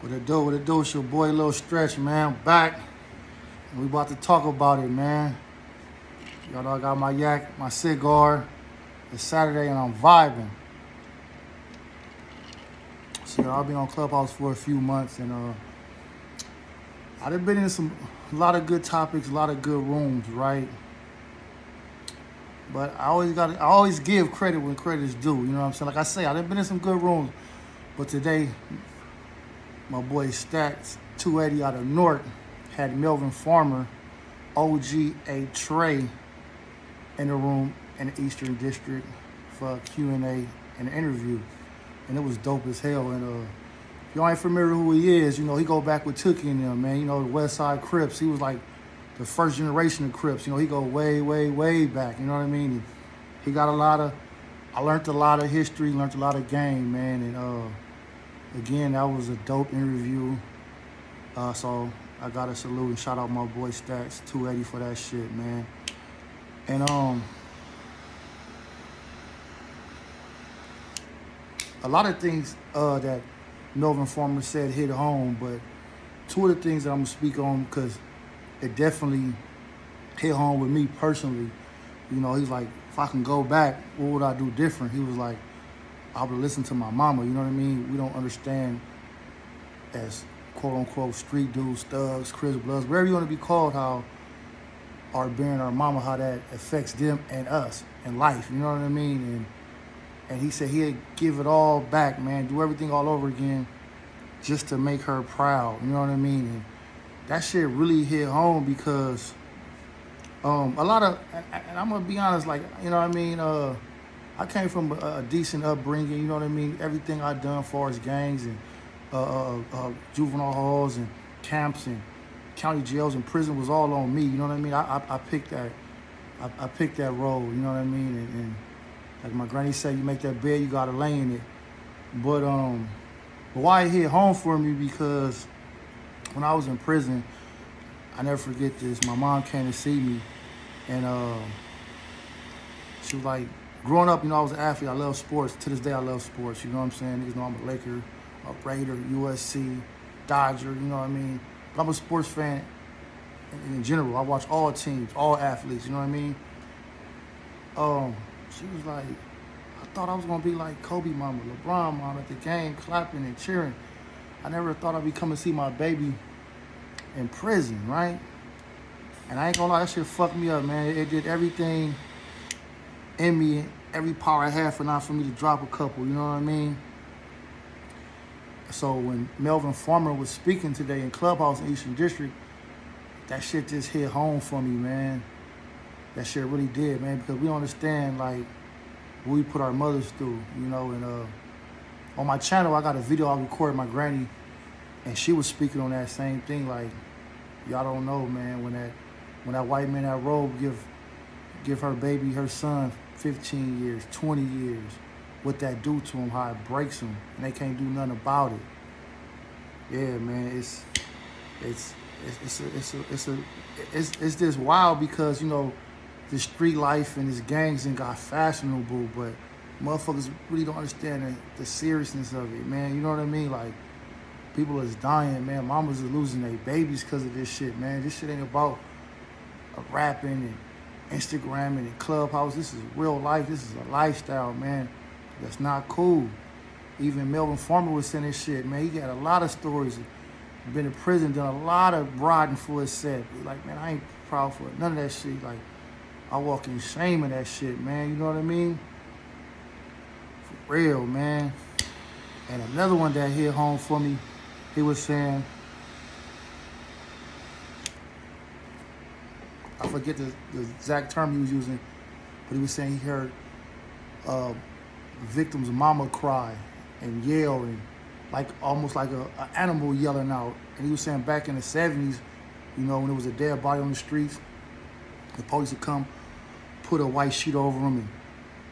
What it do? What it do? It's your boy Lil Stretch, man. I'm back. And we about to talk about it, man. Y'all know I got my yak, my cigar. It's Saturday and I'm vibing. So I've been on Clubhouse for a few months and I've been in a lot of good topics, a lot of good rooms, right? But I always give credit when credit is due. You know what I'm saying? Like I say, I've been in some good rooms, but today my boy Stats 280 out of North had Melvin Farmer, OG A Trey in the room in the Eastern District for a Q&A and an interview. And it was dope as hell. And if y'all ain't familiar who he is, you know, he go back with Tookie and them, man. You know, the West Side Crips. He was like the first generation of Crips. You know, he go way, way, way back. You know what I mean? And he got I learned a lot of history, learned a lot of game, man. And again, that was a dope interview. So I got to salute and shout out my boy Stats 280 for that shit, man. And a lot of things that Melvin Farmer said hit home, but two of the things that I'm gonna speak on because it definitely hit home with me personally. You know, he's like, if I can go back, what would I do different? He was like, I would listen to my mama. You know what I mean? We don't understand as quote unquote street dudes, thugs, Crips, Bloods, wherever you want to be called, how our bearing our mama, how that affects them and us in life. You know what I mean? And he said he'd give it all back, man, do everything all over again just to make her proud. You know what I mean? And that shit really hit home because a lot of, and I'm gonna be honest, like, you know what I mean? I came from a decent upbringing, you know what I mean? Everything I done as far as gangs and juvenile halls and camps and county jails and prison was all on me, you know what I mean? I picked that, I picked that role, you know what I mean? And like my granny said, you make that bed, you gotta lay in it. But why it hit home for me because when I was in prison, I never forget this. My mom came to see me, and she was like, growing up, you know, I was an athlete. I love sports. To this day, I love sports. You know what I'm saying? Niggas know I'm a Laker, a Raider, USC, Dodger. You know what I mean? But I'm a sports fan in general. I watch all teams, all athletes. You know what I mean? She was like, I thought I was gonna be like Kobe mama, LeBron mama at the game, clapping and cheering. I never thought I'd be coming to see my baby in prison, right? And I ain't gonna lie, that shit fucked me up, man. It did everything in me, every power I had for me to drop a couple, you know what I mean? So when Melvin Farmer was speaking today in Clubhouse in Eastern District, that shit just hit home for me, man. That shit really did, man, because we don't understand, like, what we put our mothers through, you know. And on my channel, I got a video I recorded my granny, and she was speaking on that same thing, like, y'all don't know, man, when that white man that robe give her baby, her son, 15 years, 20 years, what that do to him, how it breaks him, and they can't do nothing about it. Yeah, man, it's just wild because, you know, the street life and this gangs and got fashionable, but motherfuckers really don't understand the seriousness of it, man. You know what I mean? Like, people is dying, man. Mamas are losing their babies because of this shit, man. This shit ain't about rapping and Instagramming and Clubhouse. This is real life. This is a lifestyle, man. That's not cool. Even Melvin Farmer was saying this shit, man. He got a lot of stories. Been in prison, done a lot of riding for his set. Like, man, I ain't proud for none of that shit. Like, I walk in shame of that shit, man. You know what I mean? For real, man. And another one that hit home for me, he was saying, I forget the exact term he was using, but he was saying he heard victim's mama cry and yell and like almost like an animal yelling out. And he was saying back in the 70s, you know, when there was a dead body on the streets, the police would come, put a white sheet over him and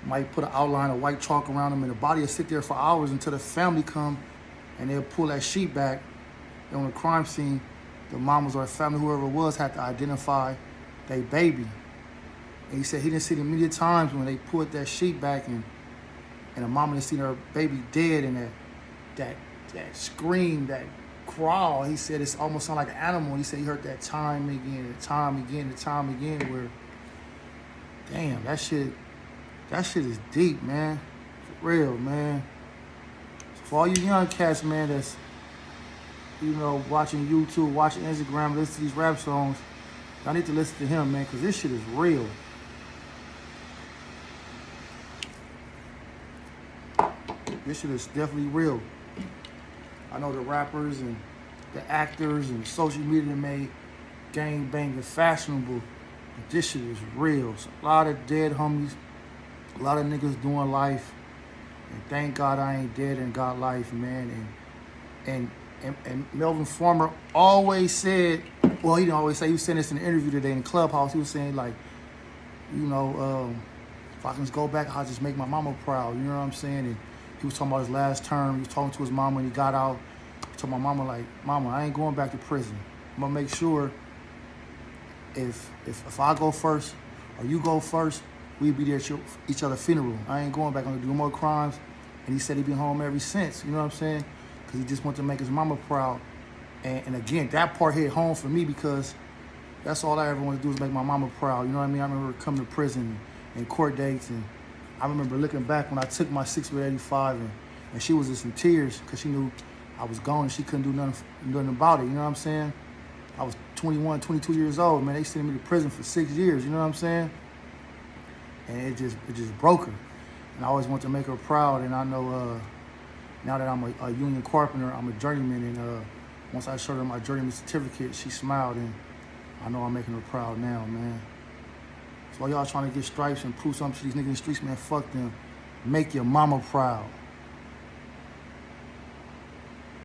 might put an outline of white chalk around him, and the body would sit there for hours until the family come and they'll pull that sheet back. And on the crime scene, the mamas or the family, whoever it was, had to identify their baby. And he said he didn't see the many times when they put that sheet back and the mama didn't see her baby dead, and that scream, that crawl. He said it's almost sound like an animal. He said he heard that time again, and time again, and time again. Where, damn, that shit is deep, man. For real, man. For all you young cats, man, that's watching YouTube, watching Instagram, listen to these rap songs, I need to listen to him, man, because this shit is real. This shit is definitely real. I know the rappers and the actors and social media made gang banging fashionable, but this shit is real. So a lot of dead homies, a lot of niggas doing life, and thank God I ain't dead and got life, man. And Melvin Farmer always said, well, he didn't always say, he was saying this in an interview today in Clubhouse. He was saying, like, if I can just go back, I'll just make my mama proud. You know what I'm saying? And he was talking about his last term. He was talking to his mama when he got out. He told my mama, like, Mama, I ain't going back to prison. I'm going to make sure if I go first or you go first, we'll be there at each other's funeral. I ain't going back. I'm going to do more crimes. And he said he been home ever since. You know what I'm saying? Because he just wanted to make his mama proud. And again, that part hit home for me because that's all I ever wanted to do is make my mama proud. You know what I mean? I remember coming to prison and court dates, and I remember looking back when I took my 685, and she was just in tears because she knew I was gone and she couldn't do nothing about it. You know what I'm saying? I was 21, 22 years old, man. They sent me to prison for 6 years. You know what I'm saying? And it just broke her. And I always wanted to make her proud. And I know now that I'm a union carpenter, I'm a journeyman, and once I showed her my journeyman certificate, she smiled, and I know I'm making her proud now, man. So while y'all trying to get stripes and prove something to these niggas in the streets, man, fuck them. Make your mama proud.